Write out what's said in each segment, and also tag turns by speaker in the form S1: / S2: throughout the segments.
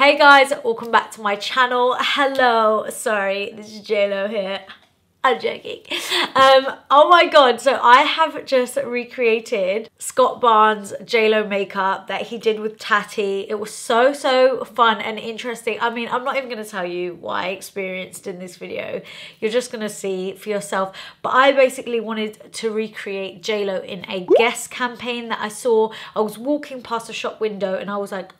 S1: Hey guys, welcome back to my channel. Hello, sorry, this is JLo here. I'm joking. Oh my god, so I have just recreated Scott Barnes' JLo makeup that he did with Tati. It was so fun and interesting. I mean, I'm not even going to tell you what I experienced in this video. You're just going to see for yourself. But I basically wanted to recreate JLo in a Guess campaign that I saw. I was walking past a shop window and I was like,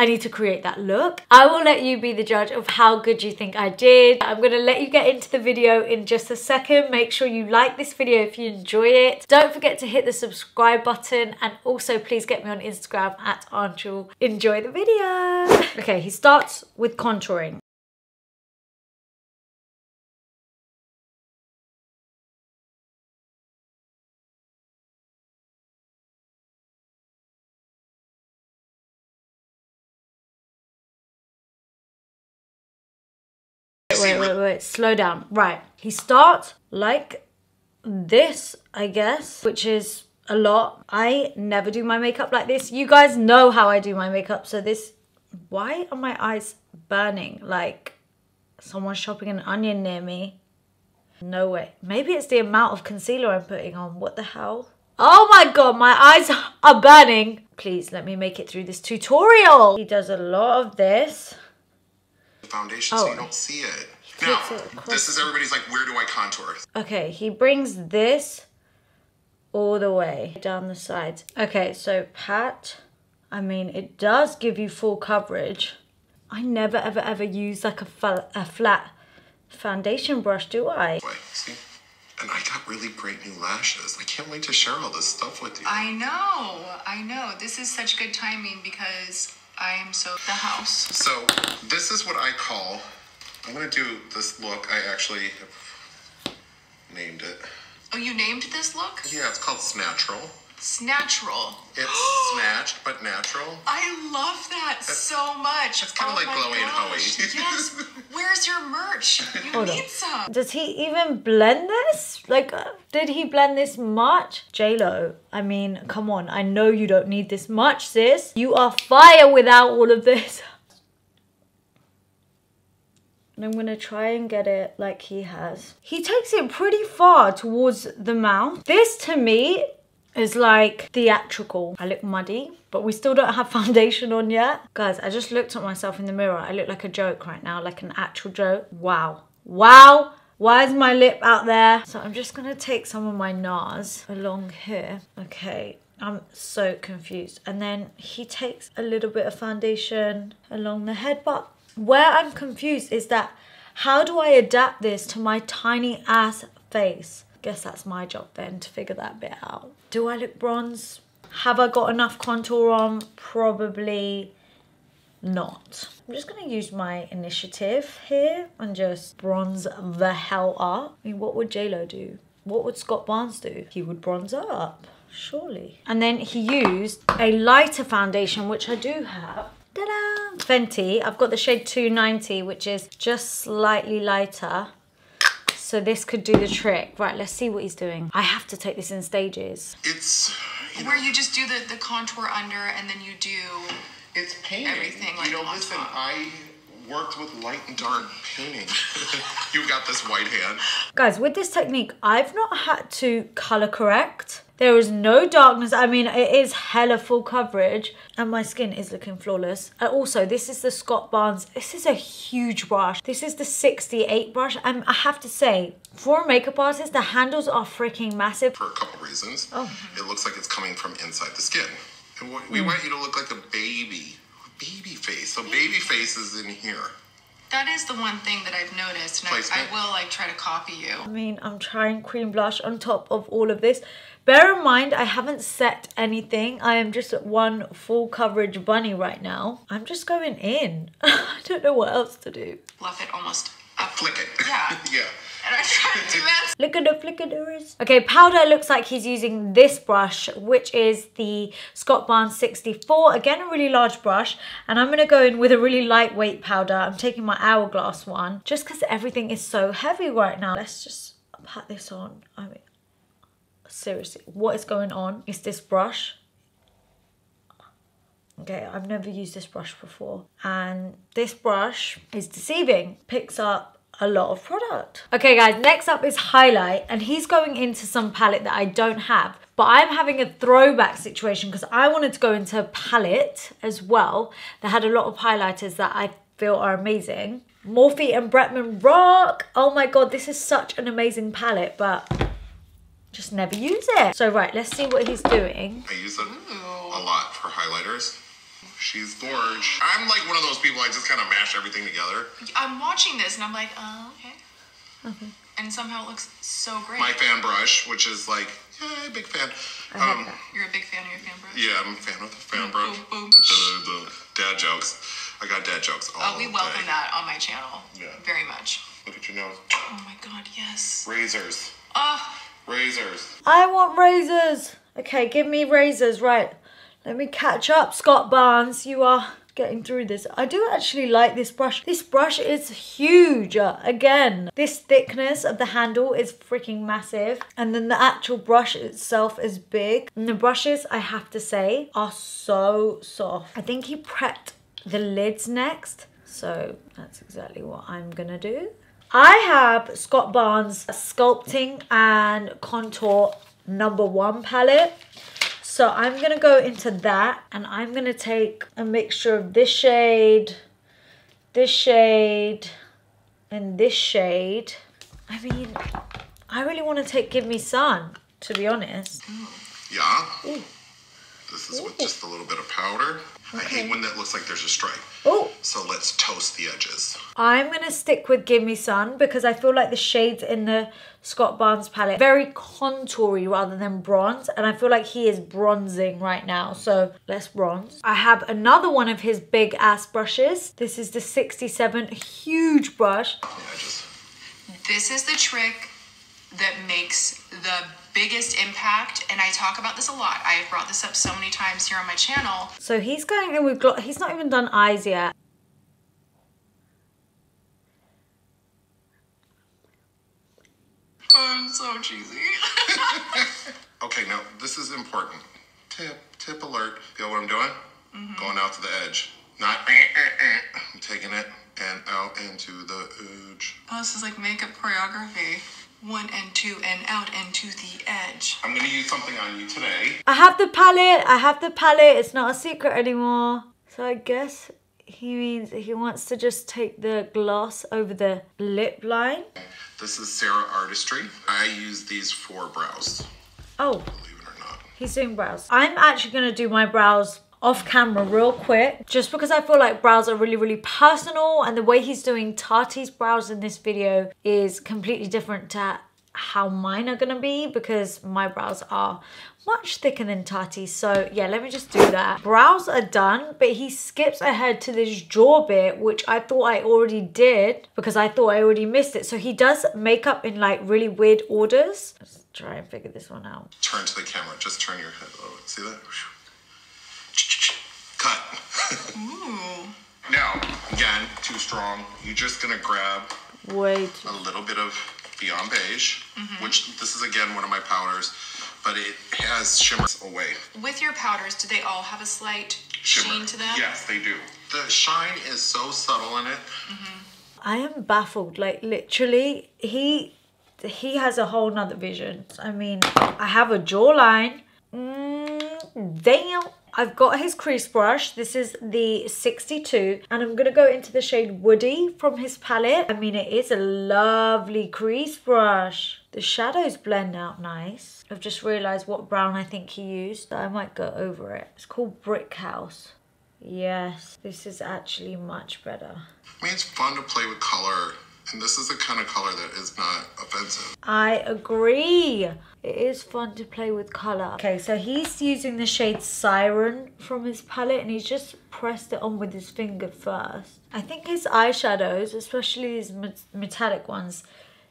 S1: I need to create that look. I will let you be the judge of how good you think I did. I'm gonna let you get into the video in just a second. Make sure you like this video if you enjoy it. Don't forget to hit the subscribe button and also please get me on Instagram at Anchal. Enjoy the video. Okay, he starts with contouring. Wait, slow down. Right, he starts like this, I guess, which is a lot. I never do my makeup like this. You guys know how I do my makeup, so this, why are my eyes burning like someone's chopping an onion near me? No way. Maybe it's the amount of concealer I'm putting on. What the hell? Oh my god, my eyes are burning. Please let me make it through this tutorial. He does a lot of this.
S2: Foundation so you don't see it. Now, this is everybody's like, where do I contour?
S1: Okay, he brings this all the way down the sides. Okay, so pat. I mean, it does give you full coverage. I never ever use like a flat foundation brush, do I?
S2: Wait, see? And I got really great new lashes. I can't wait to share all this stuff with you.
S3: I know. This is such good timing because I am so the house.
S2: So this is what I call, I'm gonna do this look. I actually have named it.
S3: Oh, you named this look?
S2: Yeah, it's called Snatchral.
S3: Snatchral.
S2: It's snatched, but natural.
S3: I love that so much.
S2: It's kind of like Chloe and Hoey.
S3: Yes. Where's your merch? You need some.
S1: Does he even blend this? Like, did he blend this much? JLo, I mean, come on. I know you don't need this much, sis. You are fire without all of this. And I'm gonna try and get it like he has. He takes it pretty far towards the mouth. This, to me, is like theatrical. I look muddy, but we still don't have foundation on yet. Guys, I just looked at myself in the mirror. I look like a joke right now, like an actual joke. Wow. Wow. Why is my lip out there? So I'm just gonna take some of my NARS along here. Okay, I'm so confused. And then he takes a little bit of foundation along the head, but where I'm confused is that how do I adapt this to my tiny ass face? Guess that's my job then to figure that bit out. Do I look bronze? Have I got enough contour on? Probably not. I'm just gonna use my initiative here and just bronze the hell up. I mean, what would JLo do? What would Scott Barnes do? He would bronze up, surely. And then he used a lighter foundation, which I do have. Ta-da! Fenty. I've got the shade 290, which is just slightly lighter. So this could do the trick. Right, let's see what he's doing. I have to take this in stages.
S2: It's,
S3: where you just do the contour under and then you do
S2: it's painting.
S3: Everything like
S2: listen, I worked with light and dark painting. You've got this white hand. Guys,
S1: with this technique, I've not had to color correct. There is no darkness. I mean, it is hella full coverage and my skin is looking flawless. And also, this is the Scott Barnes. This is a huge brush. This is the 68 brush. And I have to say, for a makeup artist, the handles are freaking massive.
S2: For a couple reasons. Oh. It looks like it's coming from inside the skin. And we want you to look like a baby face. So baby face is in here.
S3: That is the one thing that I've noticed, and I will like try to copy you.
S1: I mean, I'm trying cream blush on top of all of this. Bear in mind, I haven't set anything. I am just at one full coverage bunny right now. I'm just going in. I don't know what else to do.
S3: Fluff it almost up.
S2: Flick it.
S3: Yeah.
S2: Yeah.
S3: And I try to do that.
S1: Look at the flickers. Okay, powder looks like he's using this brush, which is the Scott Barnes 64. Again, a really large brush. And I'm gonna go in with a really lightweight powder. I'm taking my Hourglass one, just because everything is so heavy right now. Let's just pat this on. I mean, seriously, what is going on? Is this brush? Okay, I've never used this brush before. And this brush is deceiving. Picks up a lot of product. Okay guys, next up is highlight. And he's going into some palette that I don't have. But I'm having a throwback situation because I wanted to go into a palette as well that had a lot of highlighters that I feel are amazing. Morphe and Bretman rock. Oh my god, this is such an amazing palette, but just never use it. So right, let's see what he's doing.
S2: I use it a lot for highlighters. She's gorgeous. I'm like one of those people, I just kind of mash everything together.
S3: I'm watching this and I'm like, oh, okay. And somehow it looks so great.
S2: My fan brush, which is like, yeah, big fan.
S3: You're a big fan of your fan brush?
S2: Yeah, I'm a fan of the fan brush.
S3: Boom, boom.
S2: Dad jokes. I got dad jokes all
S3: we welcome that on my channel.
S2: Yeah.
S3: Very much.
S2: Look at your nose.
S3: Oh my god, yes.
S2: Razors. Razors.
S1: I want razors. Okay, give me razors. Right, let me catch up. Scott Barnes, you are getting through this. I do actually like this brush. This brush is huge. Again, this thickness of the handle is freaking massive. And then the actual brush itself is big. And the brushes, I have to say, are so soft. I think he prepped the lids next. So that's exactly what I'm gonna do. I have Scott Barnes Sculpting and Contour #1 palette. So I'm gonna go into that and I'm gonna take a mixture of this shade, and this shade. I mean, I really wanna take Give Me Sun, to be honest.
S2: Yeah.
S1: Ooh.
S2: This is with just a little bit of powder. Okay. I hate when that looks like there's a stripe.
S1: Oh.
S2: So let's toast the edges.
S1: I'm going to stick with Give Me Sun because I feel like the shades in the Scott Barnes palette very contoury rather than bronze. And I feel like he is bronzing right now. So let's bronze. I have another one of his big ass brushes. This is the 67, huge brush.
S2: Yeah,
S3: This is the trick that makes the biggest impact, and I talk about this a lot. I've brought this up so many times here on my channel.
S1: So he's going in with gloss. He's not even done eyes yet.
S3: I'm so cheesy.
S2: Okay, now this is important. Tip alert. Feel what I'm doing? Going out to the edge. Not I'm taking it and out into the edge.
S3: Oh, this is like makeup choreography. 1 and 2 and out and to the edge.
S2: I'm gonna use something on you today.
S1: I have the palette. It's not a secret anymore. So I guess he means he wants to just take the gloss over the lip line.
S2: This is Sarah Artistry. I use these for brows.
S1: Oh.
S2: Believe it or not.
S1: He's doing brows. I'm actually gonna do my brows off camera real quick, just because I feel like brows are really, really personal, and the way he's doing Tati's brows in this video is completely different to how mine are gonna be, because my brows are much thicker than Tati's. So yeah, let me just do that. Brows are done, but he skips ahead to this jaw bit, which I thought I already did because I thought I already missed it. So he does makeup in like really weird orders. Let's try and figure this one out.
S2: Turn to the camera, just turn your head over. See that? Cut.
S3: Ooh.
S2: Now, again, too strong. You're just gonna grab a little bit of Beyond Beige, which this is again one of my powders, but it has shimmers away.
S3: With your powders, do they all have a slight sheen to them?
S2: Yes, they do. The shine is so subtle in it.
S1: I am baffled. Like literally, he has a whole nother vision. I mean, I have a jawline. Damn. I've got his crease brush. This is the 62, and I'm gonna go into the shade Woody from his palette. I mean, it is a lovely crease brush. The shadows blend out nice. I've just realized what brown I think he used. I might go over it. It's called Brick House. Yes, this is actually much better.
S2: I mean, it's fun to play with color, and this is the kind of color that is not offensive.
S1: I agree. It is fun to play with color. Okay, so he's using the shade Siren from his palette, and he's just pressed it on with his finger first. I think his eyeshadows, especially these metallic ones,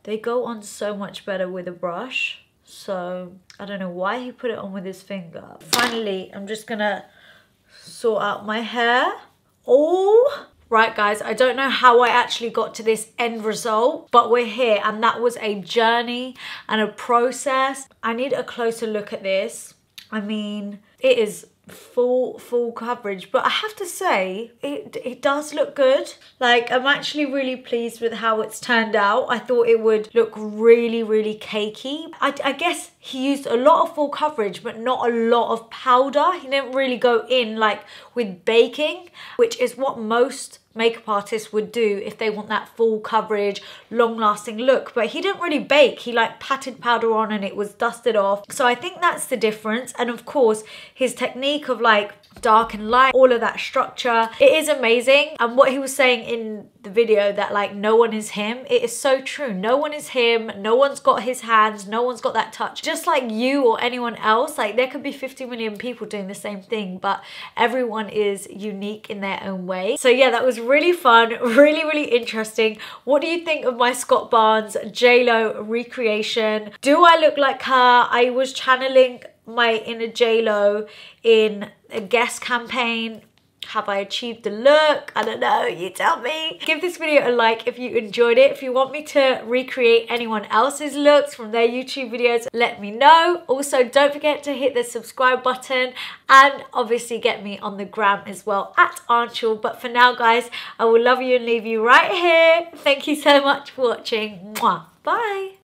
S1: they go on so much better with a brush. So I don't know why he put it on with his finger. Finally, I'm just gonna sort out my hair. Oh, right guys, I don't know how I actually got to this end result, but we're here, and that was a journey and a process. I need a closer look at this. I mean, it is full coverage, but I have to say it does look good. Like, I'm actually really pleased with how it's turned out. I thought it would look really cakey. I guess he used a lot of full coverage but not a lot of powder. He didn't really go in like with baking, which is what most makeup artists would do if they want that full coverage, long-lasting look. But he didn't really bake. He like patted powder on and it was dusted off. So I think that's the difference. And of course, his technique of like dark and light, all of that structure, it is amazing. And what he was saying in the video, that like no one is him, it is so true. No one is him. No one's got his hands. No one's got that touch. Just like you or anyone else, like there could be 50 million people doing the same thing, but everyone is unique in their own way. So yeah, that was really fun, really interesting. What do you think of my Scott Barnes J-Lo recreation? Do I look like her? I was channeling my inner J-Lo in a Guess campaign. Have I achieved the look? I don't know, you tell me. Give this video a like if you enjoyed it. If you want me to recreate anyone else's looks from their YouTube videos, let me know. Also, don't forget to hit the subscribe button and obviously get me on the gram as well at Anchal. But for now, guys, I will love you and leave you right here. Thank you so much for watching. Mwah. Bye.